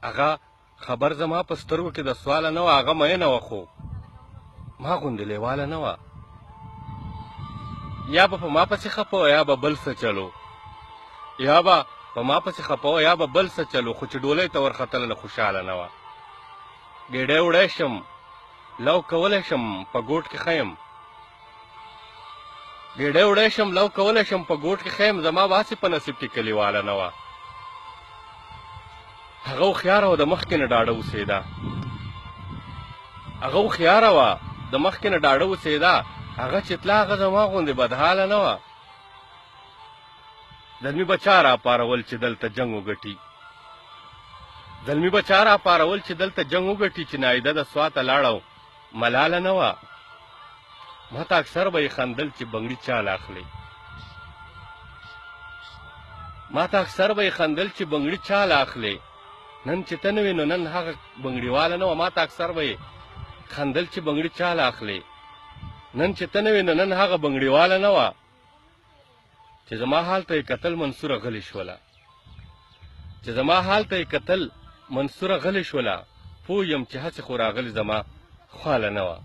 هغه خبر زما په سترګو کې د سواله نه وه، هغه مینه وه، خو ما غوندې لیواله نه وه. یا به په ما پسې خفه وه، یا به بل څه چلو، یا به په ما پسې خفه وه، یا به بل څه چلو، خو چې ډولۍ ته ورختله نه خوشحاله نه وه. ګېډۍ وړی شم، لو کولی شم په ګوټ کې ښیم، ګېډۍ وړی شم، لو کولی شم په ګوټ کې ښیم، زما به هسې په نصیب کې کلیواله نه وه. هغه هوښیاره وه د مخکې نه ډاډه اوسېده، هغه هوښیاره وه د مخکې نه ډاډه اوسېده، هغه چې تله هغه زما غوندې بدحاله نه وه. زلمي به چا راپارول چې دلته جنګ وګټي، زلمي به چا راپارول چې دلته جنګ وګټي، چې نایده د سواته لاړه ملاله نه وه. ما ته اکثر به یې خندل چې بنګړي چاله اخلي، ما ته اکثر به یې خندل چې بنګړي چاله اخلي. نن چې ته نه وې نو نن هغه بنګړیواله نه وه. ما ته اکثر به یې خندل چې بنګړي چاله اخلي، نن چې ته نه وې نو نن هغه بنګړیواله نه وه. چې زما حال ته یې کتل منصوره غلې شوله، چې زما حال ته یې کتل منصوره غلې شوله، پوه یم چې هسې خو راغلې زما خواله نه وه.